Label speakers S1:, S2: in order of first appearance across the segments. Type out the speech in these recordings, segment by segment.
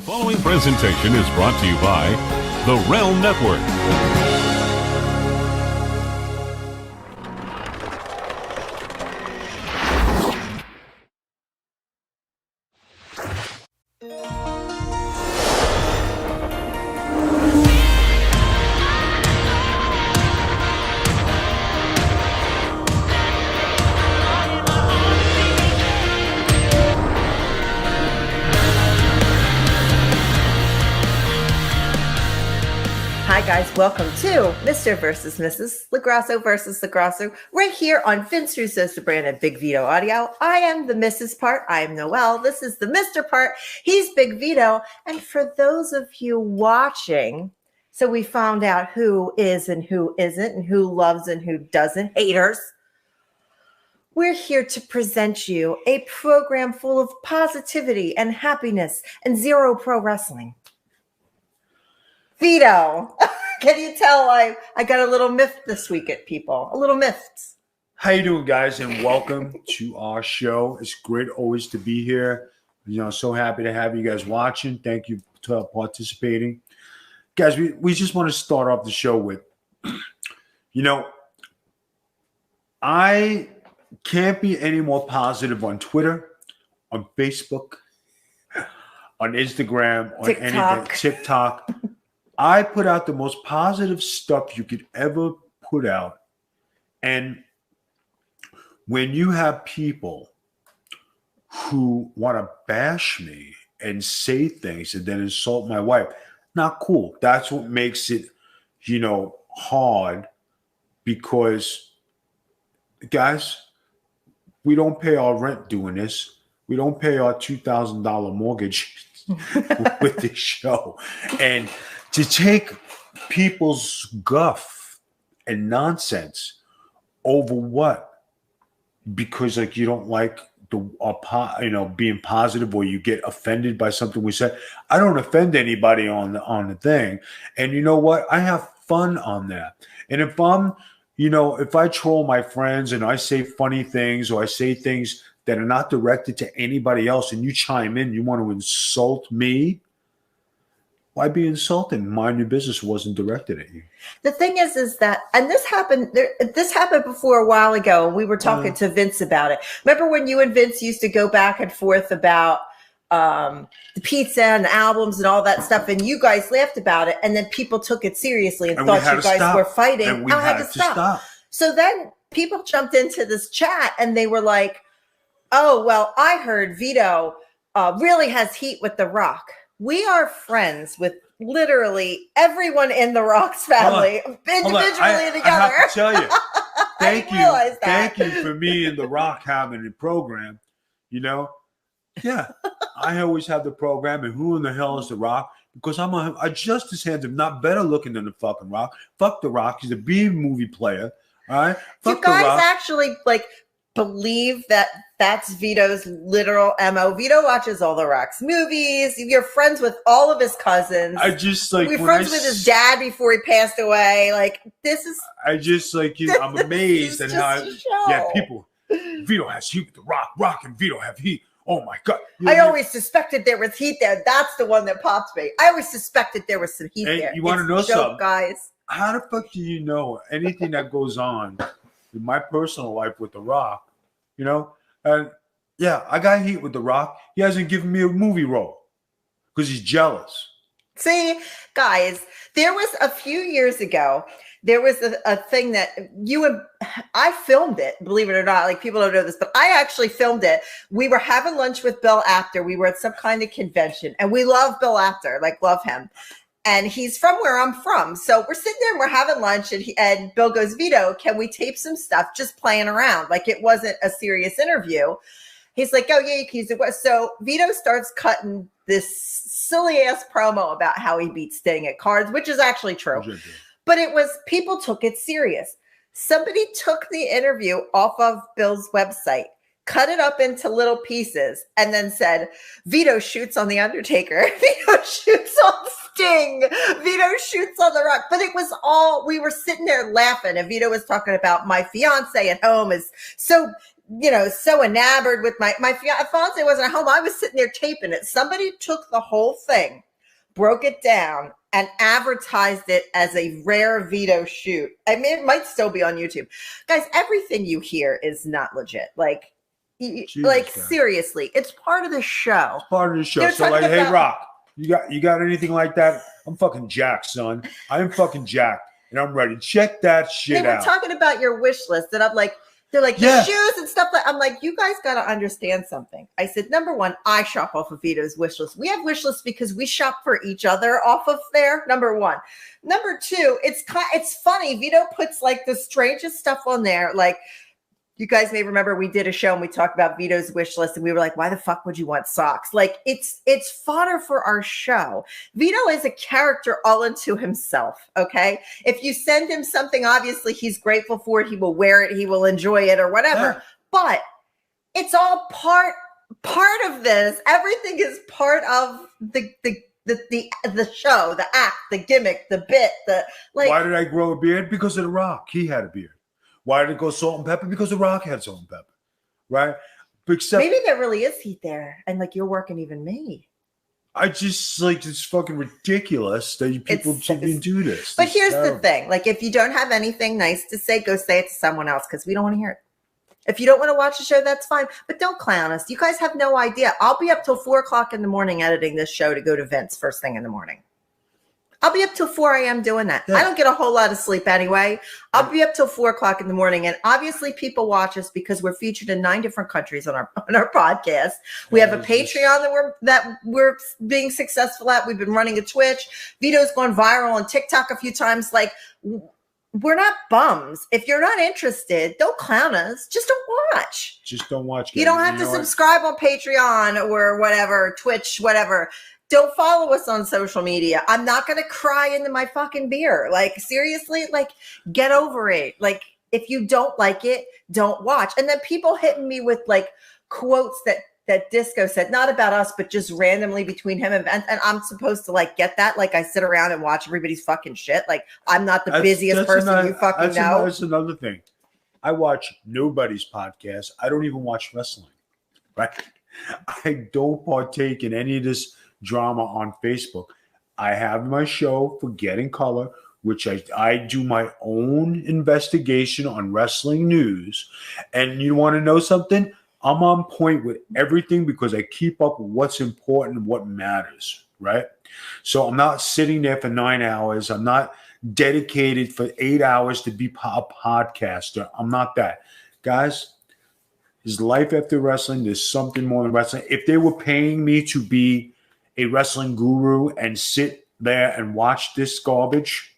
S1: Following presentation is brought to you by the Realm Network.
S2: Hi guys, welcome to Mr. versus Mrs. LaGrasso versus LaGrasso, right here on Vince Russo's The Brand and Big Vito Audio. I am the Mrs. part. I am Noelle. This is the Mr. part. He's Big Vito. And for those of you watching, so we found out who is and who isn't and who loves and who doesn't, haters. We're here to present you a program full of positivity and happiness and zero pro wrestling. Vito, can you tell I got a little miffed this week at people? A little miffed.
S3: How you doing, guys? And welcome to our show. It's great always to be here. So happy to have you guys watching. Thank you for participating. Guys, we just want to start off the show with, I can't be any more positive on Twitter, on Facebook, on Instagram, on anything, TikTok. I put out the most positive stuff you could ever put out. And when you have people who want to bash me and say things and then insult my wife, not cool. That's what makes it, hard, because, guys, we don't pay our rent doing this. We don't pay our $2,000 mortgage with this show. And to take people's guff and nonsense over what? Because you don't like being positive, or you get offended by something we said. I don't offend anybody on the thing, and you know what? I have fun on that. And if if I troll my friends and I say funny things, or I say things that are not directed to anybody else, and you chime in, you want to insult me. Why be insulting? Mind your business wasn't directed at you.
S2: The thing is that, and this happened before a while ago, and we were talking to Vince about it. Remember when you and Vince used to go back and forth about the pizza and the albums and all that stuff, and you guys laughed about it, and then people took it seriously and thought you guys were fighting.
S3: And we had to stop.
S2: So then people jumped into this chat, and they were like, oh, well, I heard Vito really has heat with The Rock. We are friends with literally everyone in the Rock's family, individually together.
S3: I have to tell you, thank you for me and the Rock having a program. Yeah, I always have the program, and who in the hell is the Rock? Because I'm just as handsome, not better looking than the fucking Rock. Fuck the Rock. He's a B movie player. All right. Fuck
S2: you guys actually believe that that's Vito's literal MO. Vito watches all the Rock's movies. You're friends with all of his cousins. We're friends with his dad before he passed away. This is.
S3: I'm amazed at how people. Vito has heat with the Rock. Rock and Vito have heat. Oh my God!
S2: I always suspected there was heat there. That's the one that popped me. I always suspected there was some heat there.
S3: You want to know something,
S2: guys?
S3: How the fuck do you know anything that goes on in my personal life with the Rock? And yeah, I got heat with the Rock. He hasn't given me a movie role because he's jealous.
S2: See, guys, there was a few years ago, there was a thing that I filmed it, believe it or not. People don't know this, but I actually filmed it. We were having lunch with Bill Apter. We were at some kind of convention, and we love Bill Apter, love him. And he's from where I'm from. So we're sitting there and we're having lunch, and Bill goes, Vito, can we tape some stuff just playing around? It wasn't a serious interview. He's like, oh, yeah, you can use it. So Vito starts cutting this silly ass promo about how he beat Sting at cards, which is actually true. But people took it serious. Somebody took the interview off of Bill's website, cut it up into little pieces, and then said, Vito shoots on The Undertaker. Vito shoots on Sting. Vito shoots on The Rock. But it was all, we were sitting there laughing, and Vito was talking about my fiance at home is so so enamored with my fiance wasn't at home. I was sitting there taping it. Somebody took the whole thing, broke it down, and advertised it as a rare Vito shoot. I mean, it might still be on YouTube. Guys, everything you hear is not legit. Like seriously, it's part of the show.
S3: It's part of the show. So like, hey, Rock, you got anything like that? I'm fucking jacked, son. I am fucking jacked, and I'm ready. Check that shit out.
S2: They were talking about your wish list, and I'm like, they're like, your shoes and stuff. I'm like, you guys got to understand something. I said, number one, I shop off of Vito's wish list. We have wish lists because we shop for each other off of there. Number one. Number two, it's funny. Vito puts like the strangest stuff on there. Like, you guys may remember we did a show and we talked about Vito's wish list, and we were like, why the fuck would you want socks? Like, it's fodder for our show. Vito is a character all into himself, okay? If you send him something, obviously he's grateful for it. He will wear it. He will enjoy it or whatever. Yeah. But it's all part of this. Everything is part of the show, the act, the gimmick, the bit.
S3: Why did I grow a beard? Because of The Rock. He had a beard. Why did it go salt and pepper? Because The Rock had salt and pepper, right?
S2: Maybe there really is heat there, and like you're working even me.
S3: I just like it's fucking ridiculous that people do this.
S2: But here's the thing: like, if you don't have anything nice to say, go say it to someone else because we don't want to hear it. If you don't want to watch the show, that's fine. But don't clown us. You guys have no idea. I'll be up till 4:00 in the morning editing this show to go to Vince first thing in the morning. I'll be up till 4 a.m. doing that. Yeah. I don't get a whole lot of sleep anyway. I'll be up till 4:00 in the morning. And obviously people watch us because we're featured in 9 different countries on our podcast. We have a Patreon that we're being successful at. We've been running a Twitch. Vito's gone viral on TikTok a few times. Like, we're not bums. If you're not interested, don't clown us. Just don't watch.
S3: Just don't watch.
S2: You don't have to subscribe on Patreon or whatever, Twitch, whatever. Don't follow us on social media. I'm not going to cry into my fucking beer. Like, seriously, like, get over it. Like, if you don't like it, don't watch. And then people hitting me with like quotes that Disco said, not about us, but just randomly between him and I'm supposed to like get that. Like, I sit around and watch everybody's fucking shit. Like, I'm not the busiest person you fucking know.
S3: That's another thing. I watch nobody's podcast. I don't even watch wrestling, right? I don't partake in any of this drama on Facebook. I have my show Forgetting Color, which I do my own investigation on wrestling news. And you want to know something? I'm on point with everything because I keep up with what's important and what matters, right? So I'm not sitting there for 9 hours. I'm not dedicated for 8 hours to be a podcaster. I'm not that. Guys, there's life after wrestling. There's something more than wrestling. If they were paying me to be a wrestling guru and sit there and watch this garbage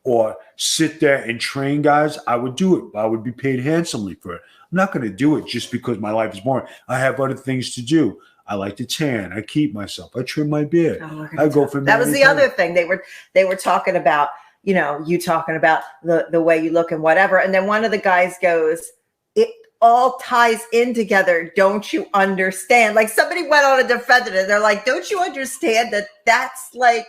S3: or sit there and train guys, I would do it. I would be paid handsomely for it. I'm not going to do it just because my life is boring. I have other things to do. I like to tan. I keep myself. I trim my beard. I go for
S2: that was the other thing they were talking about. You talking about the way you look and whatever. And then one of the guys goes, it all ties in together. Don't you understand? Like, somebody went on and defended it. They're like, don't you understand that that's like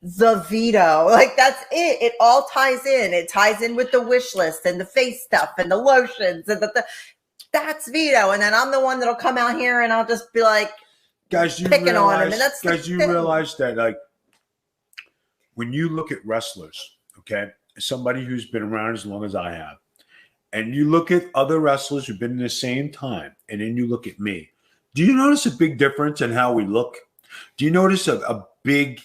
S2: the Vito? Like, that's it. It all ties in. It ties in with the wish list and the face stuff and the lotions and that's Vito. And then I'm the one that'll come out here and I'll just be like,
S3: guys, picking on him. And that's guys, you realize that, like, when you look at wrestlers, okay, somebody who's been around as long as I have, and you look at other wrestlers who've been in the same time, and then you look at me, do you notice a big difference in how we look? Do you notice a big,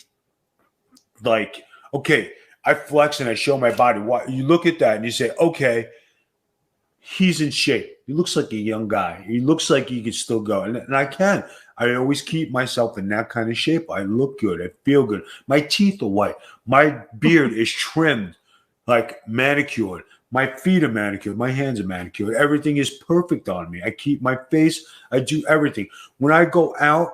S3: like, okay, I flex and I show my body. Why? You look at that and you say, okay, he's in shape. He looks like a young guy. He looks like he can still go. And I can. I always keep myself in that kind of shape. I look good. I feel good. My teeth are white. My beard is trimmed, like manicured. My feet are manicured. My hands are manicured. Everything is perfect on me. I keep my face. I do everything. When I go out,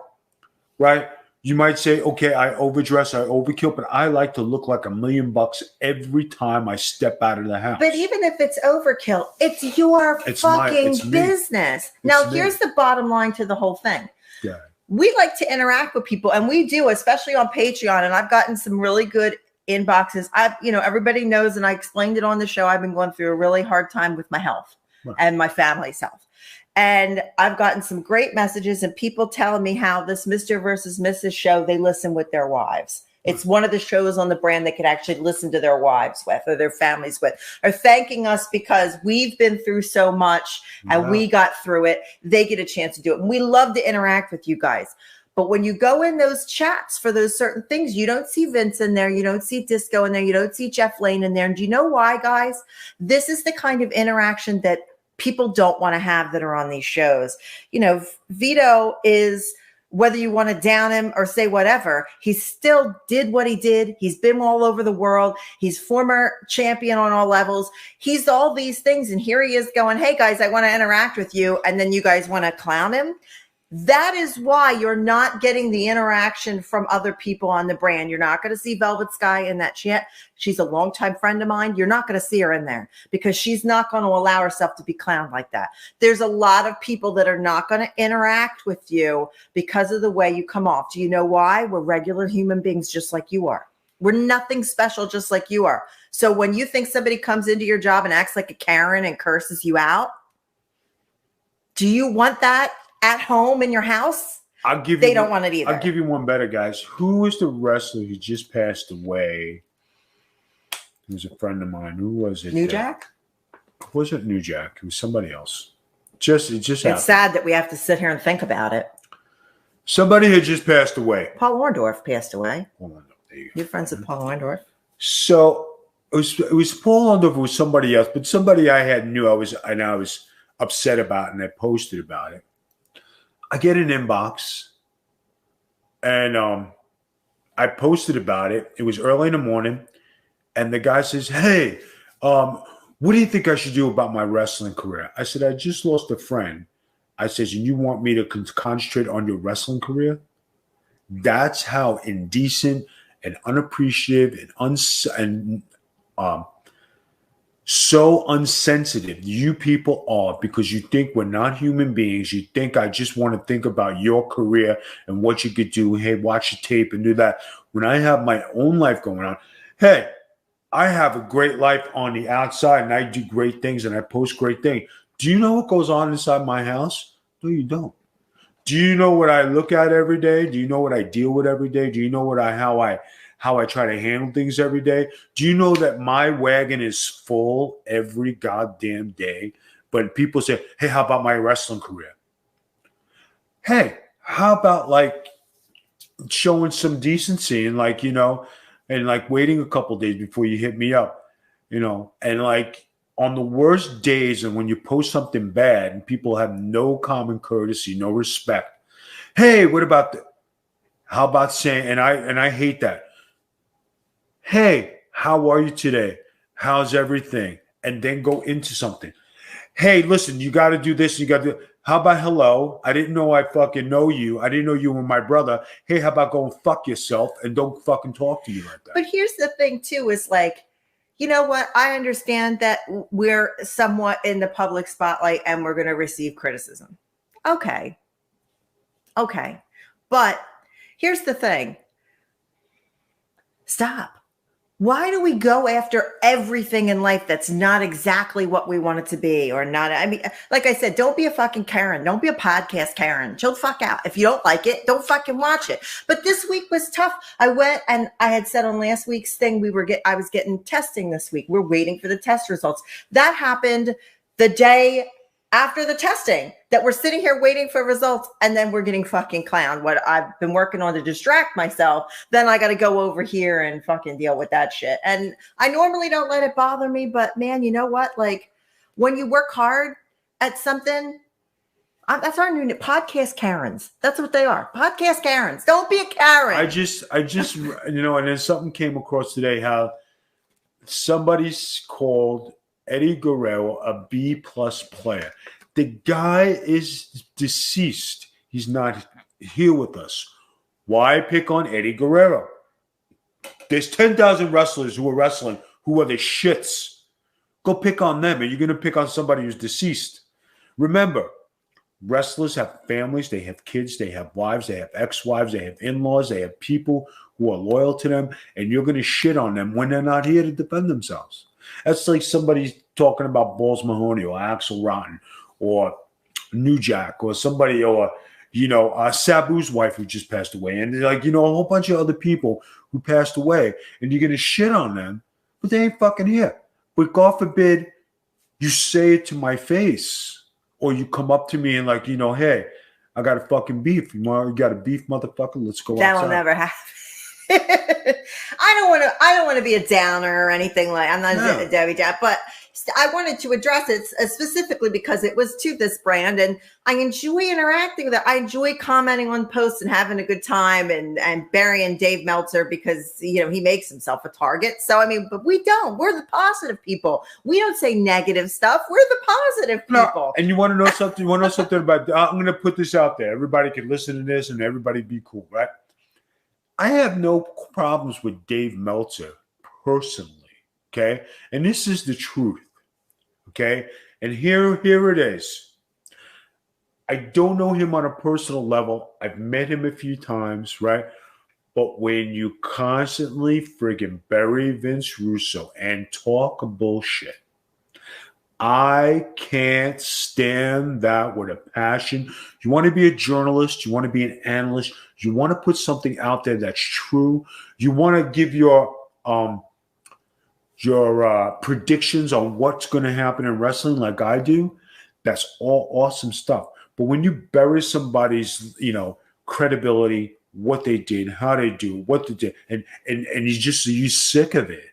S3: right, you might say, okay, I overdress, I overkill, but I like to look like $1,000,000 every time I step out of the house.
S2: But even if it's overkill, it's your fucking business. Now, here's the bottom line to the whole thing.
S3: Yeah.
S2: We like to interact with people, and we do, especially on Patreon, and I've gotten some really good inboxes. Everybody knows, and I explained it on the show, I've been going through a really hard time with my health and my family's health. And I've gotten some great messages and people telling me how this Mr. versus Mrs. show, they listen with their wives. It's one of the shows on the brand they could actually listen to their wives with or their families with, or thanking us because we've been through so much and we got through it. They get a chance to do it. And we love to interact with you guys. But when you go in those chats for those certain things, you don't see Vince in there. You don't see Disco in there. You don't see Jeff Lane in there. And do you know why, guys? This is the kind of interaction that people don't want to have that are on these shows. You know, Vito is, whether you want to down him or say whatever, he still did what he did. He's been all over the world. He's former champion on all levels. He's all these things. And here he is going, hey guys, I want to interact with you. And then you guys want to clown him. That is why you're not getting the interaction from other people on the brand. You're not going to see Velvet Sky in that chat. She's a longtime friend of mine. You're not going to see her in there because she's not going to allow herself to be clowned like that. There's a lot of people that are not going to interact with you because of the way you come off. Do you know why? We're regular human beings just like you are. We're nothing special just like you are. So when you think somebody comes into your job and acts like a Karen and curses you out, do you want that at home in your house? They don't want it either.
S3: I'll give you one better, guys. Who was the wrestler who just passed away? He was a friend of mine. Who was it?
S2: New Jack?
S3: It wasn't New Jack. It was somebody else. It just
S2: It's sad that we have to sit here and think about it.
S3: Somebody had just passed away.
S2: Paul Orndorff passed away.
S3: Hold on. There you go.
S2: You're friends with Paul Orndorff?
S3: So it was Paul Orndorff. It was somebody else, but somebody I had knew I was upset about, and I posted about it. I get an inbox, and I posted about it. It was early in the morning, and the guy says, hey, what do you think I should do about my wrestling career? I said, I just lost a friend. I says, and you want me to concentrate on your wrestling career? That's how indecent and unappreciative and so unsensitive you people are, because you think we're not human beings. You think I just want to think about your career and what you could do. Hey, watch the tape and do that. When I have my own life going on, hey, I have a great life on the outside and I do great things and I post great things. Do you know what goes on inside my house? No, you don't. Do you know what I look at every day? Do you know what I deal with every day? Do you know how I try to handle things every day? Do you know that my wagon is full every goddamn day? But people say, hey, how about my wrestling career? Hey, how about like showing some decency and like, you know, and like waiting a couple days before you hit me up, you know, and like on the worst days and when you post something bad and people have no common courtesy, no respect. Hey, what about how about saying, and I hate that. Hey, how are you today? How's everything? And then go into something. Hey, listen, you got to do this. You got to. How about hello? I didn't know I fucking know you. I didn't know you were my brother. Hey, how about going fuck yourself and don't fucking talk to you like that?
S2: But here's the thing, too, is like, you know what? I understand that we're somewhat in the public spotlight and we're going to receive criticism. Okay. But here's the thing. Stop. Why do we go after everything in life that's not exactly what we want it to be or not? I mean, like I said, don't be a fucking Karen. Don't be a podcast Karen. Chill the fuck out. If you don't like it, don't fucking watch it. But this week was tough. I went and I had said on last week's thing, I was getting testing this week. We're waiting for the test results. That happened the day after the testing, that we're sitting here waiting for results, and then we're getting fucking clowned. What I've been working on to distract myself, then I got to go over here and fucking deal with that shit. And I normally don't let it bother me, but man, you know what? Like when you work hard at something, that's our new podcast Karens. That's what they are. Podcast Karens. Don't be a Karen.
S3: I just, you know, and then something came across today how somebody's called Eddie Guerrero a B+ player. The guy is deceased. He's not here with us. Why pick on Eddie Guerrero? There's 10,000 wrestlers who are wrestling who are the shits. Go pick on them, and you're going to pick on somebody who's deceased. Remember, wrestlers have families, they have kids, they have wives, they have ex-wives, they have in-laws, they have people who are loyal to them, and you're going to shit on them when they're not here to defend themselves. That's like somebody talking about Balls Mahoney or Axel Rotten or New Jack or somebody, or Sabu's wife who just passed away, and like a whole bunch of other people who passed away, and you're gonna shit on them, but they ain't fucking here. But God forbid you say it to my face, or you come up to me and like, hey, I got a fucking beef. You got a beef, motherfucker? Let's go outside.
S2: That'll never happen. I don't want to be a downer or anything like. I'm not a Debbie Downer, but I wanted to address it specifically because it was to this brand, and I enjoy interacting with it. I enjoy commenting on posts and having a good time, and burying Dave Meltzer because he makes himself a target. So I mean, but we don't. We're the positive people. We don't say negative stuff. We're the positive people.
S3: No, and you want to know something? You want to know something about? I'm going to put this out there. Everybody can listen to this, and everybody be cool, right? I have no problems with Dave Meltzer personally. Okay, and this is the truth. Okay, and here it is. I don't know him on a personal level. I've met him a few times, right? But when you constantly friggin' bury Vince Russo and talk bullshit, I can't stand that with a passion. You want to be a journalist. You want to be an analyst. You want to put something out there that's true. You want to give your predictions on what's going to happen in wrestling like I do. That's all awesome stuff. But when you bury somebody's, credibility, what they did, how they do, what they did, and you sick of it.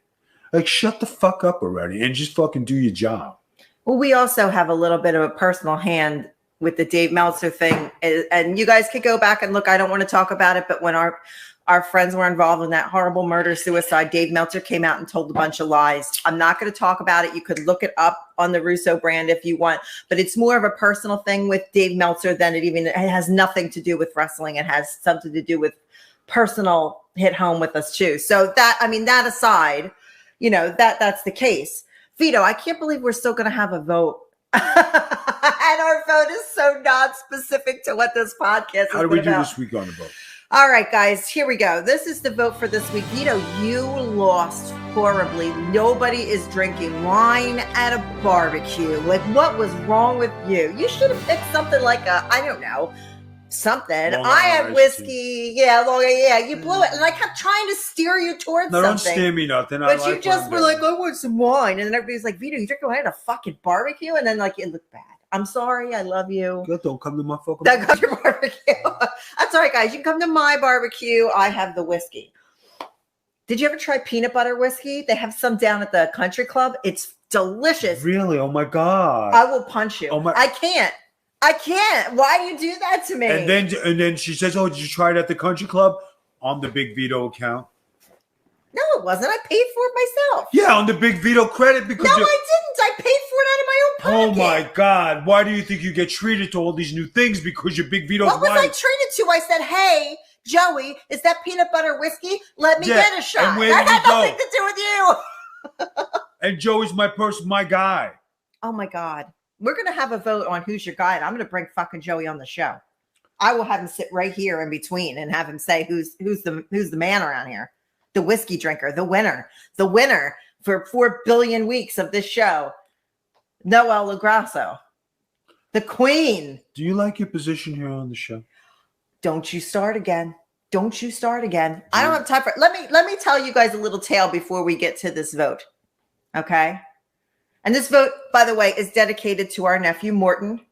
S3: Like, shut the fuck up already and just fucking do your job.
S2: Well, we also have a little bit of a personal hand with the Dave Meltzer thing. And you guys could go back and look. I don't want to talk about it, but when our friends were involved in that horrible murder-suicide, Dave Meltzer came out and told a bunch of lies. I'm not going to talk about it. You could look it up on the Russo brand if you want, but it's more of a personal thing with Dave Meltzer than it has nothing to do with wrestling. It has something to do with personal hit home with us too. So that aside, that's the case. Vito, I can't believe we're still going to have a vote. And our vote is so not specific to what this podcast is
S3: How do we do
S2: about.
S3: this week on the vote?
S2: All right, guys, here we go. This is the vote for this week. Vito, you lost horribly. Nobody is drinking wine at a barbecue. Like, what was wrong with you? You should have picked something like something. I had whiskey. Yeah, you blew it. And I kept trying to steer you towards something.
S3: Don't steer me nothing.
S2: But you just were like, I want some wine. And then everybody's like, Vito, you drink wine at a fucking barbecue? And then it looked bad. I'm sorry. I love you.
S3: Good, don't come to my fucking
S2: barbecue. Come to your barbecue. That's all right, guys. You can come to my barbecue. I have the whiskey. Did you ever try peanut butter whiskey? They have some down at the country club. It's delicious.
S3: Really? Oh, my God.
S2: I will punch you. I can't. Why do you do that to me?
S3: And then she says, oh, did you try it at the country club? On the Big Vito account.
S2: No, it wasn't. I paid for it myself.
S3: Yeah, on the Big Vito credit because
S2: I didn't. I paid for it out of my own pocket.
S3: Oh my God! Why do you think you get treated to all these new things because you're Big Vito's
S2: wife? What was I treated to? I said, "Hey, Joey, is that peanut butter whiskey? Let me get a shot."
S3: And where
S2: that had
S3: go?
S2: nothing to do with you.
S3: And Joey's my guy.
S2: Oh my God! We're gonna have a vote on who's your guy, and I'm gonna bring fucking Joey on the show. I will have him sit right here in between and have him say who's the man around here. The whiskey drinker, the winner for 4 billion weeks of this show, Noelle LaGrasso, the queen.
S3: Do you like your position here on the show?
S2: Don't you start again. I don't have time for it. Let me tell you guys a little tale before we get to this vote. Okay? And this vote, by the way, is dedicated to our nephew, Morton.